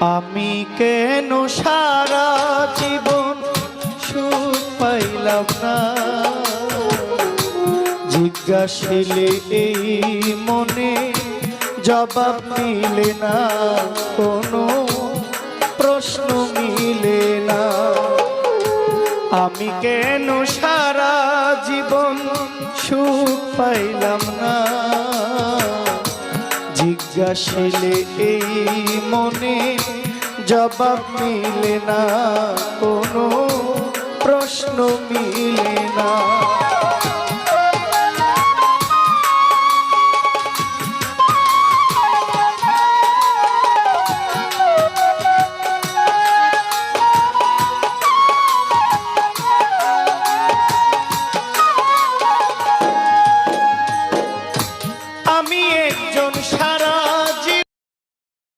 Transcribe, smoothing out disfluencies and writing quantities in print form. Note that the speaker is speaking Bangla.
আমি কেন সারা জীবন সুখ পাইলাম না, জিজ্ঞাসিলে এই মনে জবাব মিলে না, কোনো প্রশ্ন মিলে না। আমি কেন সারা জীবন সুখ পাইলাম না, জিজ্ঞাসিলে এই মনে জবাব মিলে না, কোনো প্রশ্ন মিলে না।